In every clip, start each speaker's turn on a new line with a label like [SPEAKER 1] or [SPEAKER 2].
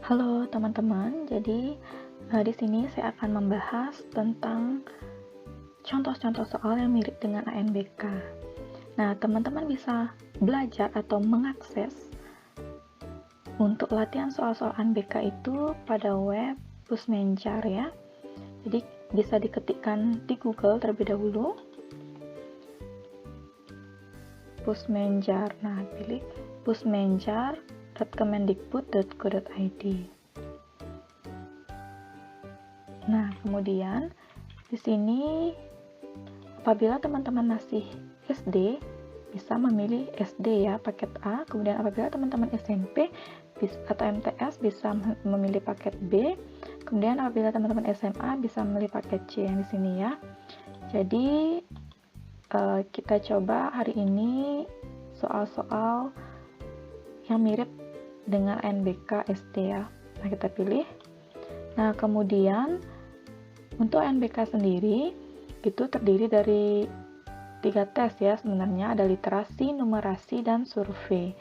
[SPEAKER 1] Halo teman-teman, jadi di sini saya akan membahas tentang contoh-contoh soal yang mirip dengan ANBK. Nah, teman-teman bisa belajar atau mengakses untuk latihan soal-soal ANBK itu pada web Pusmenjar ya. Jadi bisa diketikkan di Google terlebih dahulu. Pusmenjar. Nah, pilih pusmenjar.kemendikbud.go.id. Nah, kemudian di sini apabila teman-teman masih SD, bisa memilih SD ya, paket A. Kemudian apabila teman-teman SMP atau MTS bisa memilih paket B. Kemudian apabila teman-teman SMA bisa memilih paket C yang di sini ya. Jadi kita coba hari ini soal-soal yang mirip dengan ANBK SD ya. Nah, kita pilih. Nah, kemudian untuk ANBK sendiri itu terdiri dari 3 tes ya sebenarnya, ada literasi, numerasi, dan survei.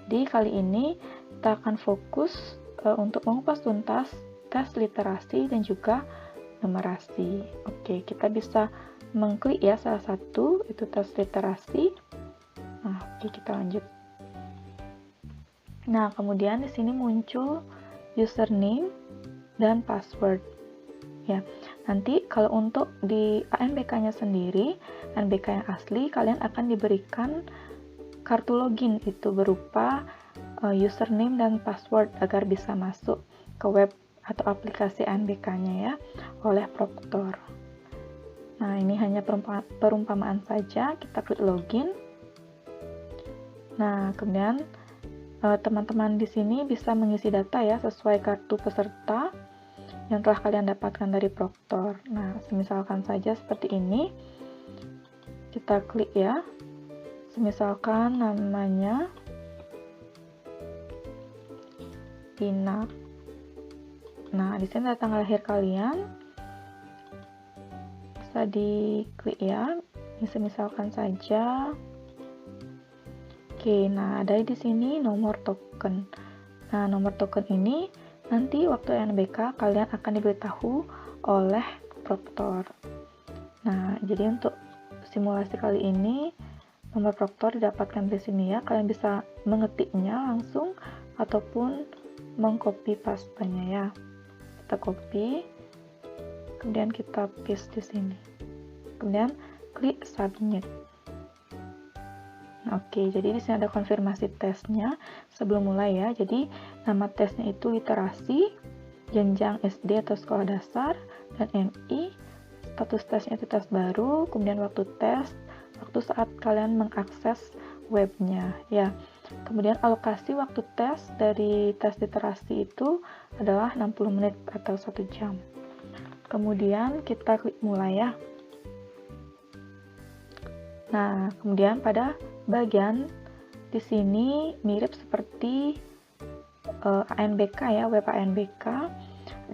[SPEAKER 1] Jadi kali ini kita akan fokus untuk mengupas tuntas tes literasi dan juga numerasi. Oke, kita bisa mengklik ya salah satu, itu tes literasi. Nah, oke, kita lanjut. Nah, kemudian di sini muncul username dan password. Ya, nanti kalau untuk di ANBK-nya sendiri, ANBK yang asli, kalian akan diberikan kartu login, itu berupa username dan password agar bisa masuk ke web atau aplikasi ANBK-nya ya, oleh Proktor. Nah, ini hanya perumpamaan saja, kita klik login. Nah, kemudian teman-teman di sini bisa mengisi data ya, sesuai kartu peserta yang telah kalian dapatkan dari Proktor. Nah, misalkan saja seperti ini, kita klik ya. Misalkan namanya Tina. Nah, di sini ada tanggal lahir kalian, bisa diklik ya. Misalkan saja. Oke, nah ada di sini nomor token. Nah, nomor token ini nanti waktu ANBK kalian akan diberitahu oleh Proktor. Nah, jadi untuk simulasi kali ini nomor Proktor didapatkan di sini ya. Kalian bisa mengetiknya langsung ataupun mengcopy pastenya ya. Kita copy, kemudian kita paste di sini. Kemudian klik submit. Oke, jadi di sini ada konfirmasi tesnya sebelum mulai ya. Jadi nama tesnya itu literasi, jenjang SD atau sekolah dasar, dan MI. Status tesnya itu tes baru, kemudian waktu tes, waktu saat kalian mengakses webnya ya. Kemudian alokasi waktu tes dari tes literasi itu adalah 60 menit atau 1 jam. Kemudian kita klik mulai ya. Nah, kemudian pada bagian di sini mirip seperti ANBK ya, web ANBK.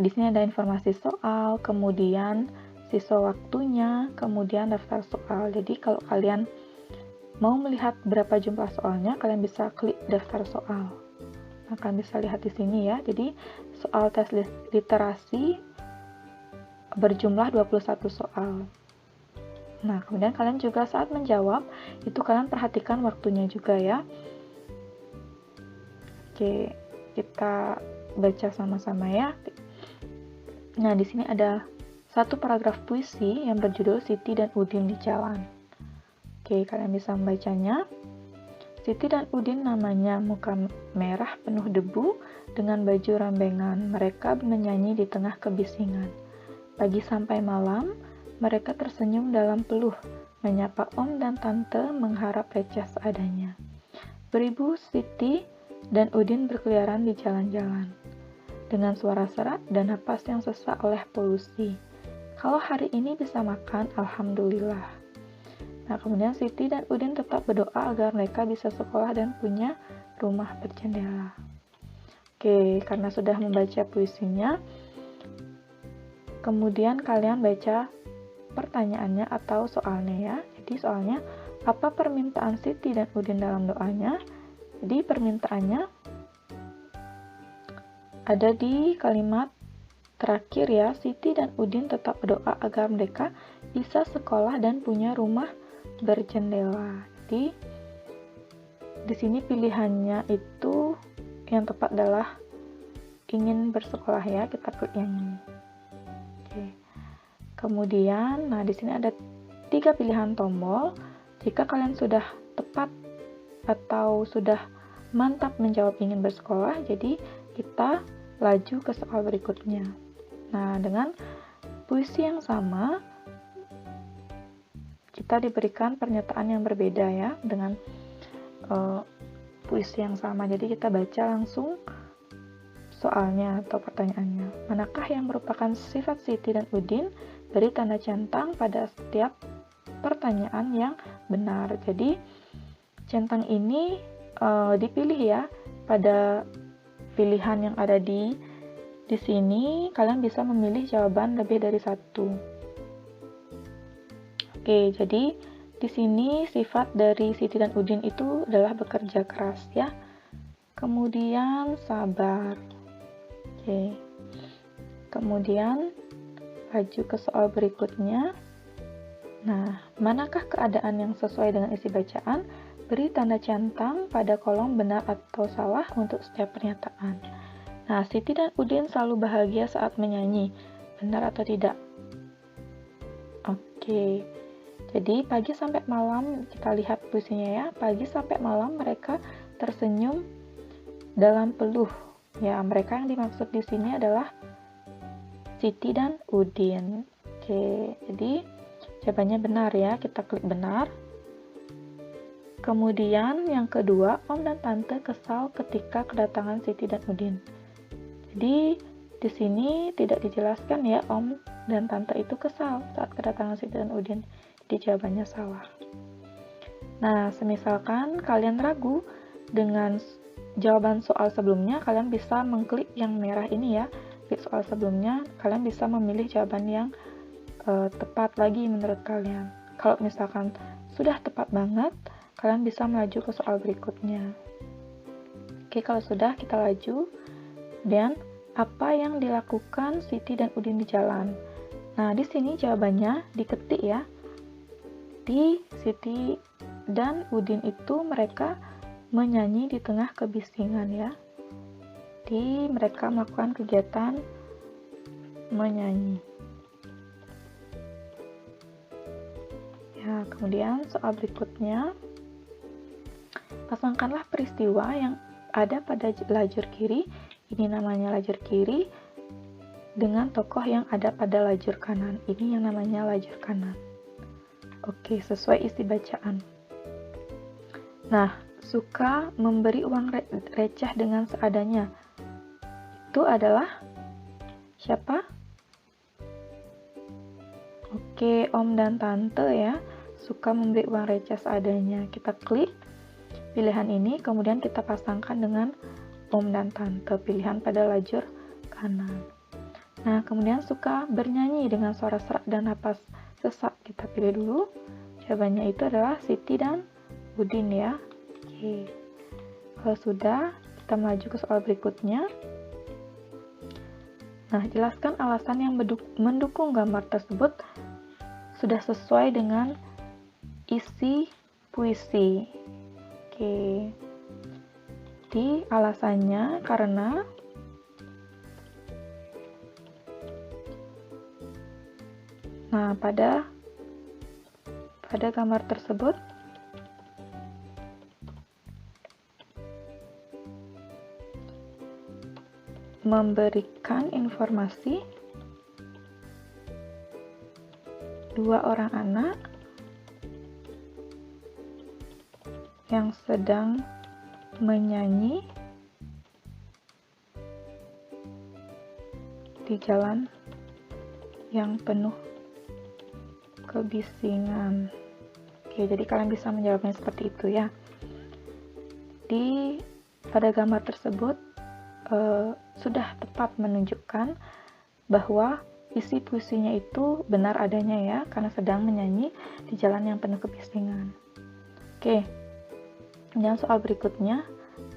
[SPEAKER 1] Di sini ada informasi soal, kemudian sisa waktunya, kemudian daftar soal. Jadi kalau kalian mau melihat berapa jumlah soalnya, kalian bisa klik daftar soal. Nah, kalian bisa lihat di sini ya. Jadi soal tes literasi berjumlah 21 soal. Nah, kemudian kalian juga saat menjawab, itu kalian perhatikan waktunya juga ya. Oke, kita baca sama-sama ya. Nah, di sini ada satu paragraf puisi yang berjudul Siti dan Udin di Jalan. Oke, kalian bisa membacanya. Siti dan Udin namanya, muka merah penuh debu dengan baju rambengan. Mereka menyanyi di tengah kebisingan. Pagi sampai malam, mereka tersenyum dalam peluh, menyapa om dan tante, mengharap receh seadanya. Beribu Siti dan Udin berkeliaran di jalan-jalan, dengan suara serak dan napas yang sesak oleh polusi. Kalau hari ini bisa makan, alhamdulillah. Nah, kemudian Siti dan Udin tetap berdoa agar mereka bisa sekolah dan punya rumah berjendela. Oke, karena sudah membaca puisinya, kemudian kalian baca pertanyaannya atau soalnya ya. Jadi soalnya, apa permintaan Siti dan Udin dalam doanya? Jadi permintaannya, ada di kalimat terakhir ya, Siti dan Udin tetap berdoa agar mereka bisa sekolah dan punya rumah berjendela. Jadi di sini pilihannya itu yang tepat adalah ingin bersekolah ya, kita klik yang ini. Oke. Kemudian, nah di sini ada 3 pilihan tombol. Jika kalian sudah tepat atau sudah mantap menjawab ingin bersekolah, jadi kita laju ke soal berikutnya. Nah, dengan puisi yang sama, kita diberikan pernyataan yang berbeda ya, dengan puisi yang sama. Jadi kita baca langsung soalnya atau pertanyaannya. Manakah yang merupakan sifat Siti dan Udin? Beri tanda centang pada setiap pertanyaan yang benar. Jadi centang ini dipilih ya pada pilihan yang ada di sini. Kalian bisa memilih jawaban lebih dari satu. Oke, jadi di sini sifat dari Siti dan Udin itu adalah bekerja keras ya. Kemudian sabar. Oke. Kemudian laju ke soal berikutnya. Nah, manakah keadaan yang sesuai dengan isi bacaan? Beri tanda centang pada kolom benar atau salah untuk setiap pernyataan. Nah, Siti dan Udin selalu bahagia saat menyanyi. Benar atau tidak? Oke. Jadi pagi sampai malam, kita lihat puisinya ya. Pagi sampai malam mereka tersenyum dalam peluh. Ya, mereka yang dimaksud di sini adalah Siti dan Udin. Oke, jadi jawabannya benar ya. Kita klik benar. Kemudian yang kedua, Om dan Tante kesal ketika kedatangan Siti dan Udin. Jadi di sini tidak dijelaskan ya Om dan Tante itu kesal saat kedatangan Siti dan Udin. Jadi jawabannya salah. Nah, semisalkan kalian ragu dengan jawaban soal sebelumnya, kalian bisa mengklik yang merah ini ya. Klik soal sebelumnya, kalian bisa memilih jawaban yang tepat lagi menurut kalian. Kalau misalkan sudah tepat banget, kalian bisa melaju ke soal berikutnya. Oke, kalau sudah, kita laju. Dan apa yang dilakukan Siti dan Udin di jalan? Nah, di sini jawabannya diketik ya. Di Siti dan Udin itu mereka menyanyi di tengah kebisingan ya. Di mereka melakukan kegiatan menyanyi. Ya, kemudian soal berikutnya. Pasangkanlah peristiwa yang ada pada lajur kiri, ini namanya lajur kiri, dengan tokoh yang ada pada lajur kanan, ini yang namanya lajur kanan. Oke, sesuai isi bacaan. Nah, suka memberi uang receh dengan seadanya. Itu adalah siapa? Oke, Om dan Tante ya. Suka memberi uang receh seadanya. Kita klik pilihan ini, kemudian kita pasangkan dengan Om dan Tante, pilihan pada lajur kanan. Nah, kemudian suka bernyanyi dengan suara serak dan napas sesak, kita pilih dulu. Jawabannya itu adalah Siti dan Udin ya. Oke. Kalau sudah, kita melaju ke soal berikutnya. Nah, jelaskan alasan yang mendukung gambar tersebut sudah sesuai dengan isi puisi. Oke. Jadi alasannya karena pada gambar tersebut memberikan informasi dua orang anak yang sedang menyanyi di jalan yang penuh kebisingan. Oke, jadi kalian bisa menjawabnya seperti itu ya. Pada gambar tersebut sudah tepat menunjukkan bahwa isi puisinya itu benar adanya ya, karena sedang menyanyi di jalan yang penuh kebisingan. Oke, kemudian soal berikutnya.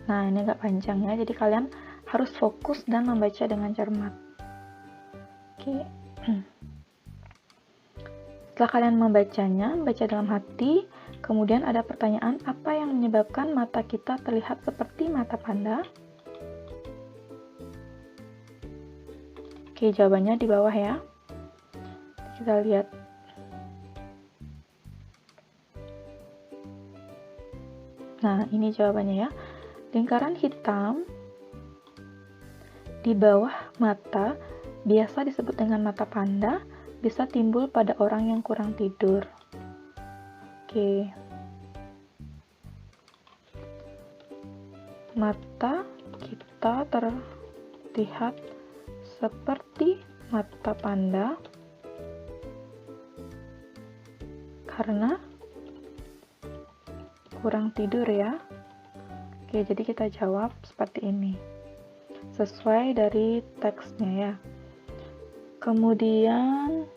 [SPEAKER 1] Nah, ini agak panjang ya, jadi kalian harus fokus dan membaca dengan cermat. Oke. Setelah kalian membacanya, baca dalam hati, kemudian ada pertanyaan, apa yang menyebabkan mata kita terlihat seperti mata panda? Oke, jawabannya di bawah ya. Kita lihat. Nah, ini jawabannya ya. Lingkaran hitam di bawah mata biasa disebut dengan mata panda, bisa timbul pada orang yang kurang tidur. Oke. Mata kita terlihat seperti mata panda karena kurang tidur ya. Oke, jadi kita jawab seperti ini. Sesuai dari teksnya ya. Kemudian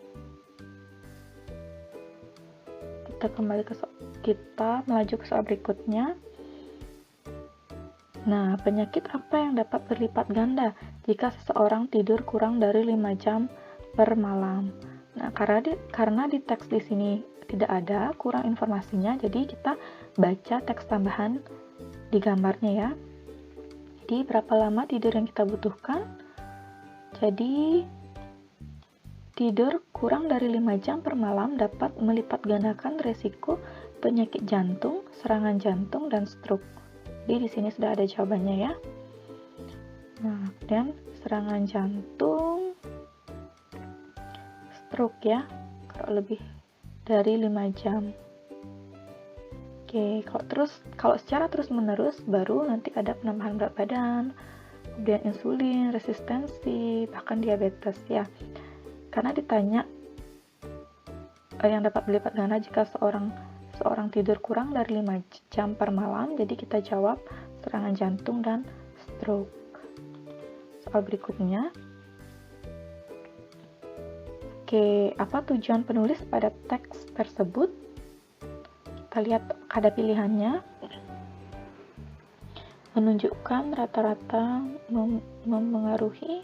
[SPEAKER 1] kita melaju ke soal berikutnya. Nah, penyakit apa yang dapat berlipat ganda jika seseorang tidur kurang dari 5 jam per malam? Nah, karena di teks di sini tidak ada, kurang informasinya, jadi kita baca teks tambahan di gambarnya ya. Jadi, berapa lama tidur yang kita butuhkan? Jadi, tidur kurang dari 5 jam per malam dapat melipat gandakan resiko penyakit jantung, serangan jantung, dan stroke. Jadi di sini sudah ada jawabannya ya. Nah, dan serangan jantung, stroke ya, kalau lebih dari 5 jam. Oke, kalau secara terus-menerus baru nanti ada penambahan berat badan, kemudian insulin, resistensi, bahkan diabetes ya. Karena ditanya yang dapat berlipat ganda jika seorang tidur kurang dari 5 jam per malam, jadi kita jawab serangan jantung dan stroke. Soal berikutnya. Oke, apa tujuan penulis pada teks tersebut? Kita lihat ada pilihannya. Menunjukkan rata-rata, memengaruhi,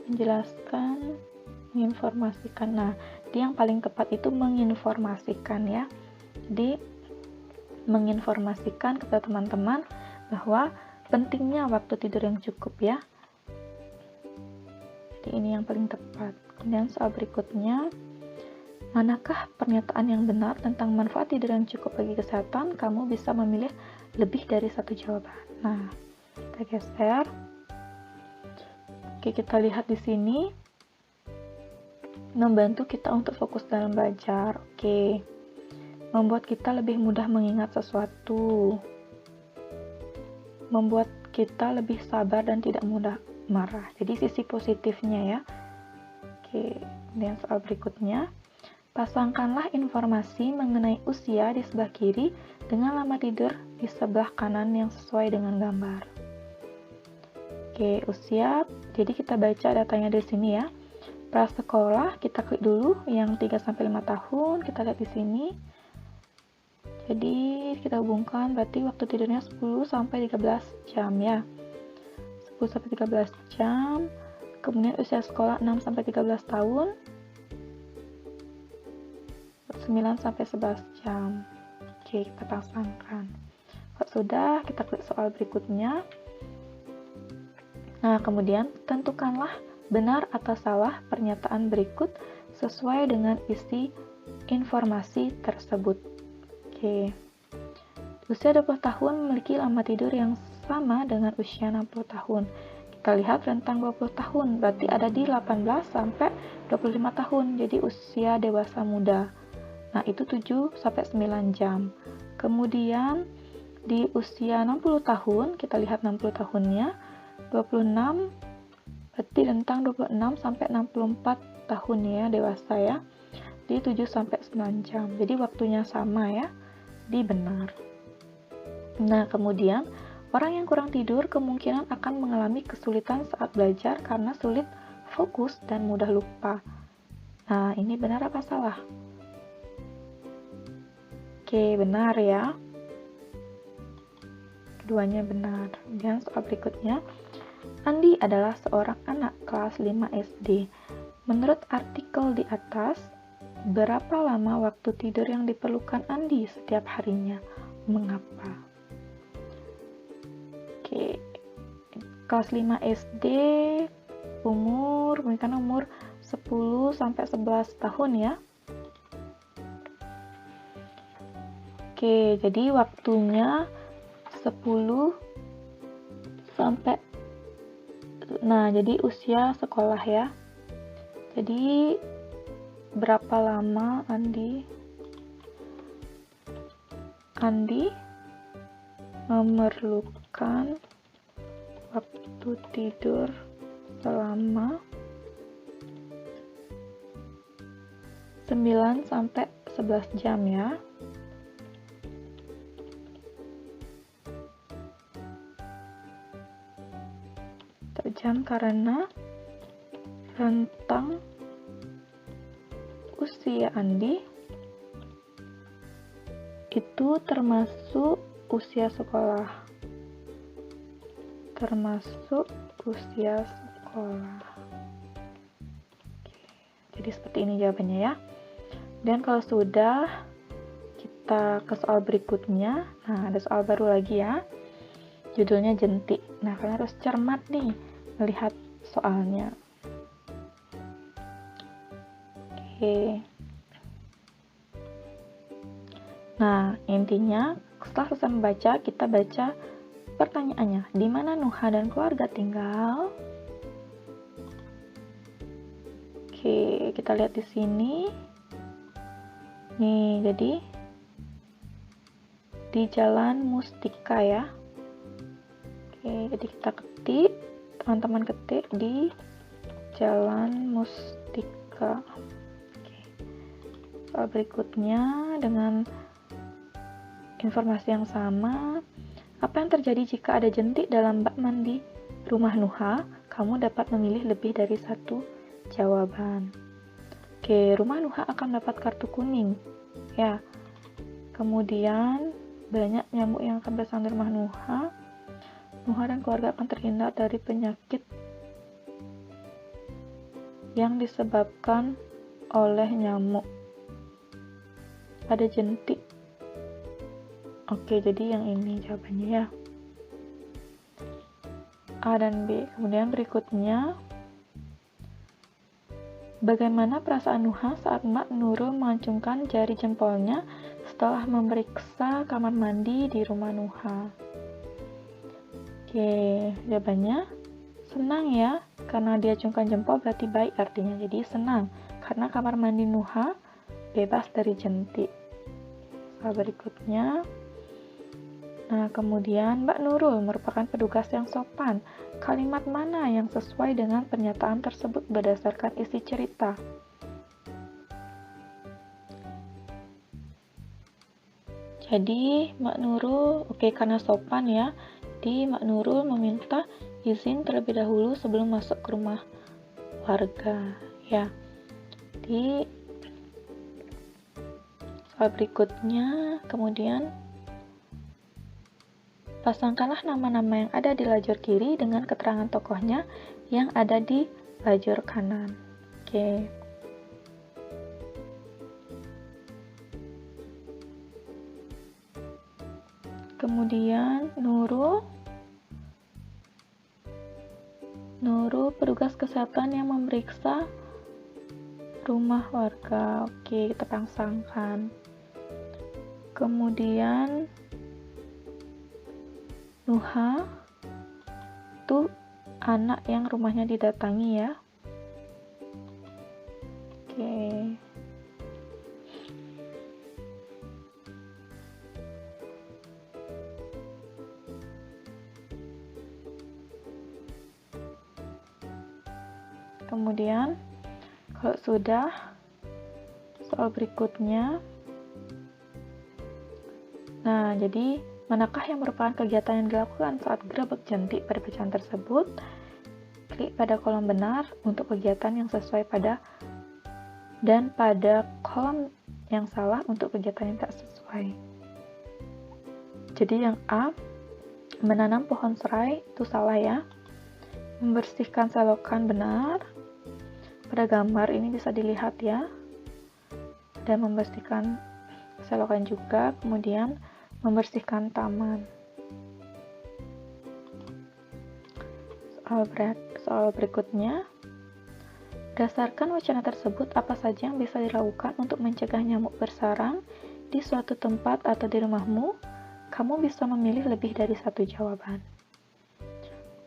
[SPEAKER 1] menjelaskan, menginformasikan. Nah, yang paling tepat itu menginformasikan ya. Jadi menginformasikan kepada teman-teman bahwa pentingnya waktu tidur yang cukup ya. Jadi ini yang paling tepat. Kemudian soal berikutnya, manakah pernyataan yang benar tentang manfaat tidur yang cukup bagi kesehatan? Kamu bisa memilih lebih dari satu jawaban. Nah, kita geser. Oke, kita lihat di sini. Membantu kita untuk fokus dalam belajar. Oke. Membuat kita lebih mudah mengingat sesuatu. Membuat kita lebih sabar dan tidak mudah marah. Jadi sisi positifnya ya. Oke, kemudian soal berikutnya. Pasangkanlah informasi mengenai usia di sebelah kiri dengan lama tidur di sebelah kanan yang sesuai dengan gambar. Oke, usia. Jadi kita baca datanya di sini ya. Prasekolah, kita klik dulu yang 3-5 tahun, kita lihat di sini. Jadi kita hubungkan berarti waktu tidurnya 10-13 jam ya. 10-13 jam. Kemudian usia sekolah 6-13 tahun. 9-11 jam. Oke, kita pasangkan. Kalau sudah, kita klik soal berikutnya. Nah, kemudian tentukanlah benar atau salah pernyataan berikut sesuai dengan isi informasi tersebut. Oke. Usia 20 tahun memiliki lama tidur yang sama dengan usia 60 tahun. Kita lihat rentang 20 tahun, berarti ada di 18 sampai 25 tahun, jadi usia dewasa muda. Nah, itu 7-9 jam. Kemudian di usia 60 tahun, kita lihat 60 tahunnya, 26 berarti rentang 26 sampai 64 tahun ya, dewasa ya. Di 7-9 jam. Jadi waktunya sama ya. Di benar. Nah, kemudian orang yang kurang tidur kemungkinan akan mengalami kesulitan saat belajar karena sulit fokus dan mudah lupa. Nah, ini benar apa salah? Oke, benar ya. Keduanya benar. Kemudian soal berikutnya. Andi adalah seorang anak kelas 5 SD. Menurut artikel di atas, berapa lama waktu tidur yang diperlukan Andi setiap harinya? Mengapa? Oke, kelas 5 SD, mungkin umur 10 sampai 11 tahun ya. Oke, jadi waktunya 10 sampai, nah jadi usia sekolah ya. Jadi berapa lama Andi memerlukan waktu tidur selama 9 sampai 11 jam ya. Jam karena rentang usia Andi itu termasuk usia sekolah. Jadi seperti ini jawabannya ya. Dan kalau sudah, kita ke soal berikutnya. Nah, ada soal baru lagi ya. Judulnya jentik. Nah, kalian harus cermat nih melihat soalnya. Oke. Nah, intinya setelah selesai membaca, kita baca pertanyaannya. Di mana Nuha dan keluarga tinggal? Oke, kita lihat di sini. Nih, jadi di Jalan Mustika ya. Oke, jadi kita ketik, teman-teman ketik di Jalan Mustika. Oke. Soal berikutnya dengan informasi yang sama. Apa yang terjadi jika ada jentik dalam bak mandi rumah Nuha? Kamu dapat memilih lebih dari satu jawaban. Oke, rumah Nuha akan dapat kartu kuning. Ya. Kemudian banyak nyamuk yang akan bersandar di rumah Nuha. Nuha dan keluarga akan terhindar dari penyakit yang disebabkan oleh nyamuk. Ada jentik. Oke, jadi yang ini jawabannya ya. A dan B. Kemudian berikutnya, bagaimana perasaan Nuha saat Mbak Nurul mengacungkan jari jempolnya setelah memeriksa kamar mandi di rumah Nuha? Oke, jawabannya senang ya, karena dia acungkan jempol berarti baik artinya, jadi senang karena kamar mandi Nuha bebas dari jentik. Soal berikutnya, nah kemudian Mbak Nurul merupakan petugas yang sopan. Kalimat mana yang sesuai dengan pernyataan tersebut berdasarkan isi cerita? Jadi Mbak Nurul, oke, karena sopan ya, di Mbak Nurul meminta izin terlebih dahulu sebelum masuk ke rumah warga ya. Di soal berikutnya, kemudian pasangkanlah nama-nama yang ada di lajur kiri dengan keterangan tokohnya yang ada di lajur kanan. Oke. Kemudian Nurul petugas kesehatan yang memeriksa rumah warga. Oke, kita pasangkan. Kemudian Nuha itu anak yang rumahnya didatangi ya. Oke. Kemudian kalau sudah, soal berikutnya. Nah, jadi manakah yang merupakan kegiatan yang dilakukan saat gerebek jentik pada bacaan tersebut? Klik pada kolom benar untuk kegiatan yang sesuai dan pada kolom yang salah untuk kegiatan yang tak sesuai. Jadi yang A, menanam pohon serai, itu salah ya. Membersihkan selokan benar. Pada gambar ini bisa dilihat ya. Dan membersihkan selokan juga, kemudian membersihkan taman. Soal berikutnya, berdasarkan wacana tersebut, apa saja yang bisa dilakukan untuk mencegah nyamuk bersarang di suatu tempat atau di rumahmu? Kamu bisa memilih lebih dari satu jawaban.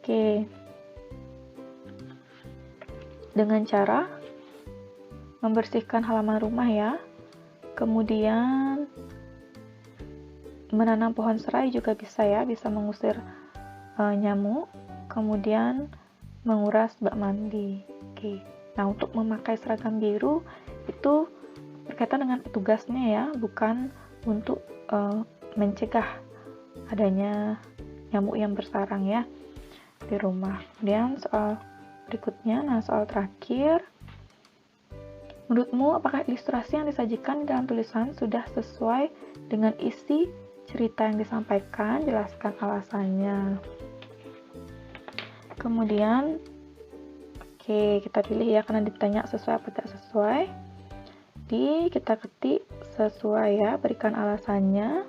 [SPEAKER 1] Oke. Dengan cara membersihkan halaman rumah ya. Kemudian menanam pohon serai juga bisa ya, bisa mengusir nyamuk. Kemudian menguras bak mandi. Oke. Nah, untuk memakai seragam biru itu berkaitan dengan petugasnya ya, bukan untuk mencegah adanya nyamuk yang bersarang ya di rumah. Kemudian soal berikutnya, soal terakhir. Menurutmu, apakah ilustrasi yang disajikan dalam tulisan sudah sesuai dengan isi cerita yang disampaikan? Jelaskan alasannya. Kemudian, oke, kita pilih ya, karena ditanya sesuai atau tidak sesuai. Kita ketik sesuai ya, berikan alasannya.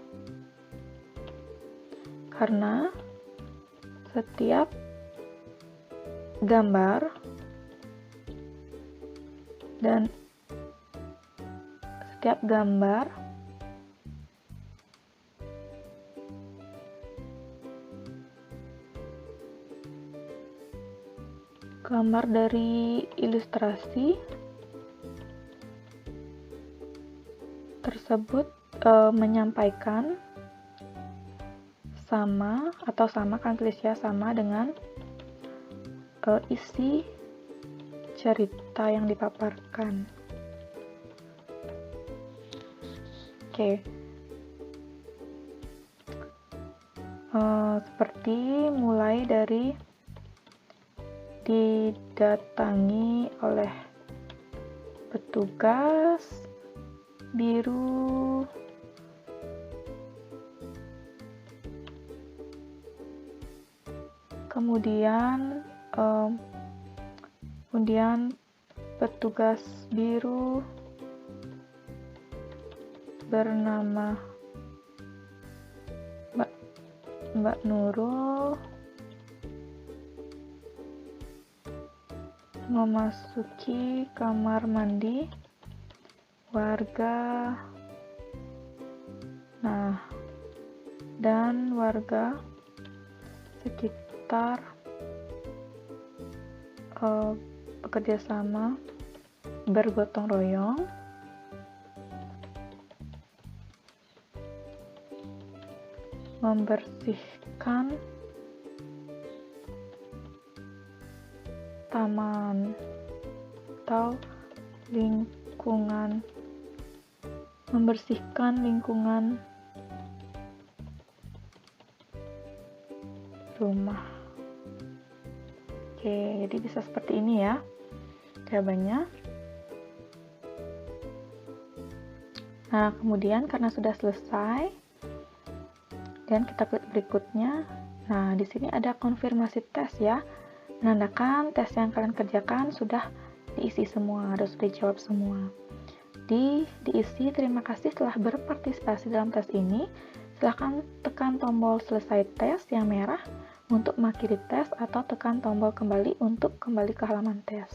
[SPEAKER 1] Karena setiap gambar dan setiap gambar dari ilustrasi tersebut menyampaikan sama kan tulis ya, sama dengan isi cerita yang dipaparkan. Oke. Seperti mulai dari didatangi oleh petugas biru, kemudian petugas biru bernama Mbak Nurul memasuki kamar mandi warga, dan warga sekitar bekerja sama bergotong royong membersihkan taman atau membersihkan lingkungan rumah. Oke, jadi bisa seperti ini ya jawabannya. Nah, kemudian karena sudah selesai dan kita klik berikutnya. Nah, di sini ada konfirmasi tes ya. Menandakan tes yang kalian kerjakan sudah diisi semua, sudah dijawab semua. Diisi, terima kasih telah berpartisipasi dalam tes ini. Silahkan tekan tombol selesai tes yang merah untuk mengakhiri tes, atau tekan tombol kembali untuk kembali ke halaman tes.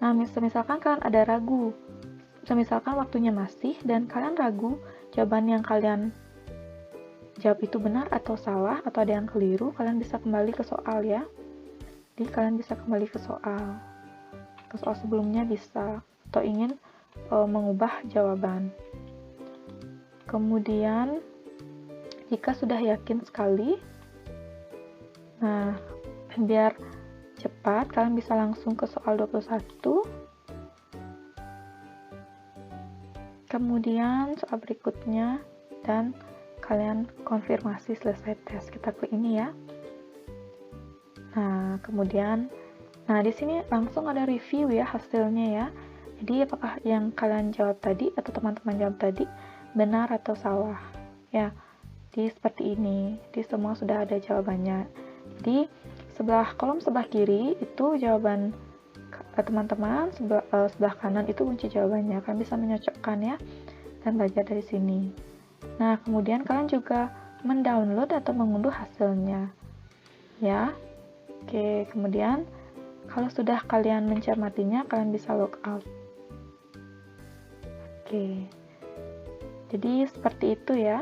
[SPEAKER 1] Nah, misalkan kalian ada ragu, misalkan waktunya masih dan kalian ragu jawaban yang kalian jawab itu benar atau salah, atau ada yang keliru, kalian bisa kembali ke soal ya. Jadi kalian bisa kembali ke soal sebelumnya bisa, atau ingin mengubah jawaban. Kemudian jika sudah yakin sekali, nah biar cepat kalian bisa langsung ke soal 21. Kemudian soal berikutnya dan kalian konfirmasi selesai tes. Kita klik ini ya. Nah, kemudian di sini langsung ada review ya hasilnya ya. Jadi apakah yang kalian jawab tadi atau teman-teman jawab tadi benar atau salah ya. Jadi seperti ini. Jadi semua sudah ada jawabannya. Jadi kolom sebelah kiri itu jawaban teman-teman, sebelah kanan itu kunci jawabannya. Kalian bisa menyocokkan ya dan belajar dari sini. Nah, kemudian kalian juga mendownload atau mengunduh hasilnya. Ya. Oke, kemudian kalau sudah kalian mencermatinya, kalian bisa logout. Oke. Jadi seperti itu ya.